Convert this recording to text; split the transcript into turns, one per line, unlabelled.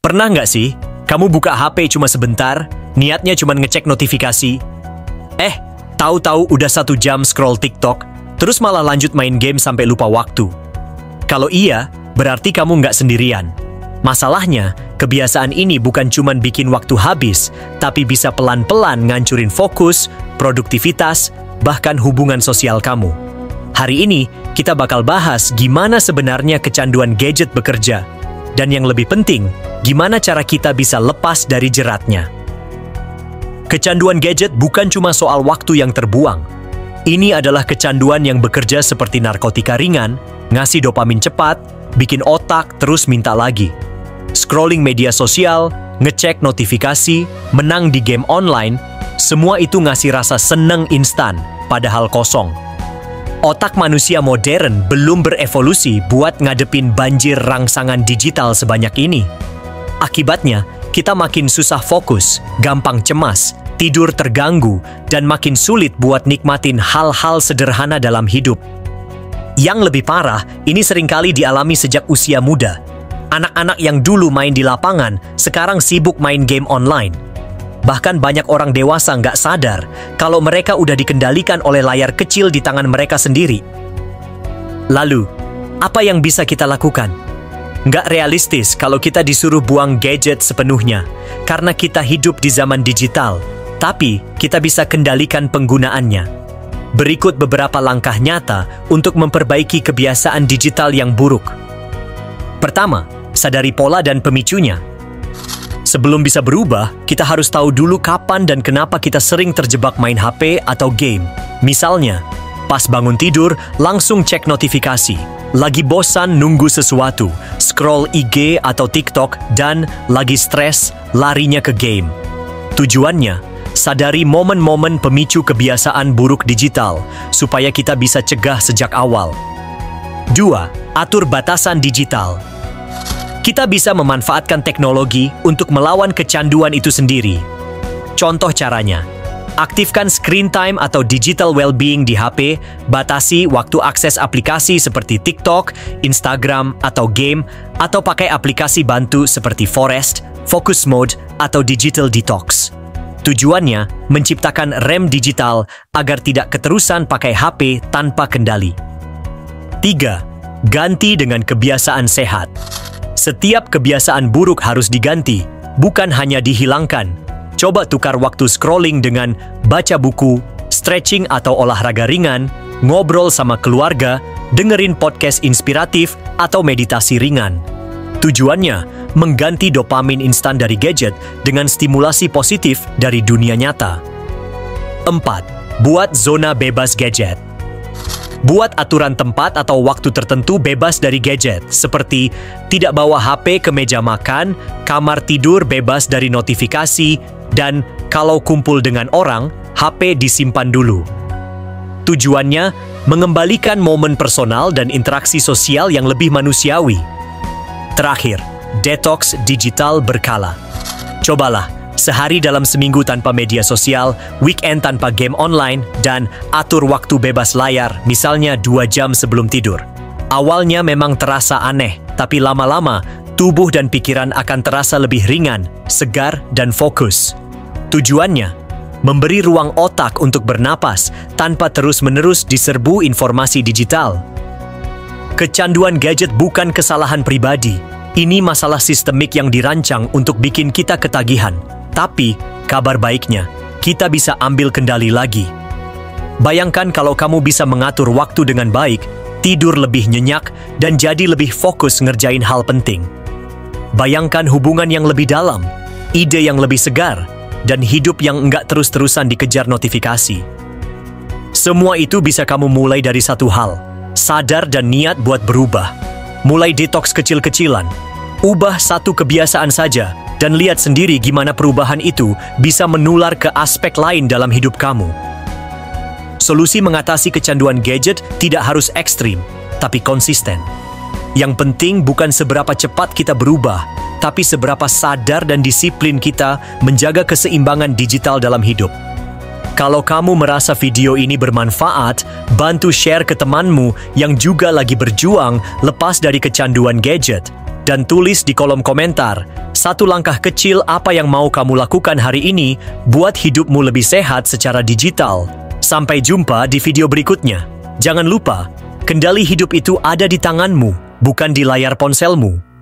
Pernah nggak sih, kamu buka HP cuma sebentar, niatnya cuma ngecek notifikasi? Tahu-tahu udah 1 jam scroll TikTok, terus malah lanjut main game sampai lupa waktu. Kalau iya, berarti kamu nggak sendirian. Masalahnya, kebiasaan ini bukan cuma bikin waktu habis, tapi bisa pelan-pelan ngancurin fokus, produktivitas, bahkan hubungan sosial kamu. Hari ini, kita bakal bahas gimana sebenarnya kecanduan gadget bekerja. Dan yang lebih penting, gimana cara kita bisa lepas dari jeratnya. Kecanduan gadget bukan cuma soal waktu yang terbuang. Ini adalah kecanduan yang bekerja seperti narkotika ringan, ngasih dopamin cepat, bikin otak terus minta lagi. Scrolling media sosial, ngecek notifikasi, menang di game online, semua itu ngasih rasa seneng instan, padahal kosong. Otak manusia modern belum berevolusi buat ngadepin banjir rangsangan digital sebanyak ini. Akibatnya, kita makin susah fokus, gampang cemas, tidur terganggu, dan makin sulit buat nikmatin hal-hal sederhana dalam hidup. Yang lebih parah, ini seringkali dialami sejak usia muda. Anak-anak yang dulu main di lapangan, sekarang sibuk main game online. Bahkan banyak orang dewasa nggak sadar kalau mereka udah dikendalikan oleh layar kecil di tangan mereka sendiri. Lalu, apa yang bisa kita lakukan? Nggak realistis kalau kita disuruh buang gadget sepenuhnya, karena kita hidup di zaman digital, tapi kita bisa kendalikan penggunaannya. Berikut beberapa langkah nyata untuk memperbaiki kebiasaan digital yang buruk. Pertama, sadari pola dan pemicunya. Sebelum bisa berubah, kita harus tahu dulu kapan dan kenapa kita sering terjebak main HP atau game. Misalnya, pas bangun tidur, langsung cek notifikasi. Lagi bosan nunggu sesuatu, scroll IG atau TikTok, dan lagi stres, larinya ke game. Tujuannya, sadari momen-momen pemicu kebiasaan buruk digital, supaya kita bisa cegah sejak awal. 2. Atur batasan digital. Kita bisa memanfaatkan teknologi untuk melawan kecanduan itu sendiri. Contoh caranya, aktifkan screen time atau digital well-being di HP, batasi waktu akses aplikasi seperti TikTok, Instagram, atau game, atau pakai aplikasi bantu seperti Forest, Focus Mode, atau Digital Detox. Tujuannya, menciptakan rem digital agar tidak keterusan pakai HP tanpa kendali. 3. Ganti dengan kebiasaan sehat. Setiap kebiasaan buruk harus diganti, bukan hanya dihilangkan. Coba tukar waktu scrolling dengan baca buku, stretching atau olahraga ringan, ngobrol sama keluarga, dengerin podcast inspiratif, atau meditasi ringan. Tujuannya, mengganti dopamin instan dari gadget dengan stimulasi positif dari dunia nyata. 4. Buat zona bebas gadget. Buat aturan tempat atau waktu tertentu bebas dari gadget, seperti tidak bawa HP ke meja makan, kamar tidur bebas dari notifikasi, dan kalau kumpul dengan orang, HP disimpan dulu. Tujuannya, mengembalikan momen personal dan interaksi sosial yang lebih manusiawi. Terakhir, detox digital berkala. Cobalah, sehari dalam seminggu tanpa media sosial, weekend tanpa game online, dan atur waktu bebas layar, misalnya 2 jam sebelum tidur. Awalnya memang terasa aneh, tapi lama-lama, tubuh dan pikiran akan terasa lebih ringan, segar, dan fokus. Tujuannya, memberi ruang otak untuk bernapas tanpa terus-menerus diserbu informasi digital. Kecanduan gadget bukan kesalahan pribadi. Ini masalah sistemik yang dirancang untuk bikin kita ketagihan. Tapi, kabar baiknya, kita bisa ambil kendali lagi. Bayangkan kalau kamu bisa mengatur waktu dengan baik, tidur lebih nyenyak, dan jadi lebih fokus ngerjain hal penting. Bayangkan hubungan yang lebih dalam, ide yang lebih segar, dan hidup yang enggak terus-terusan dikejar notifikasi. Semua itu bisa kamu mulai dari satu hal, sadar dan niat buat berubah. Mulai detoks kecil-kecilan, ubah satu kebiasaan saja, dan lihat sendiri gimana perubahan itu bisa menular ke aspek lain dalam hidup kamu. Solusi mengatasi kecanduan gadget tidak harus ekstrim, tapi konsisten. Yang penting bukan seberapa cepat kita berubah, tapi seberapa sadar dan disiplin kita menjaga keseimbangan digital dalam hidup. Kalau kamu merasa video ini bermanfaat, bantu share ke temanmu yang juga lagi berjuang lepas dari kecanduan gadget. Dan tulis di kolom komentar, satu langkah kecil apa yang mau kamu lakukan hari ini buat hidupmu lebih sehat secara digital. Sampai jumpa di video berikutnya. Jangan lupa, kendali hidup itu ada di tanganmu, bukan di layar ponselmu.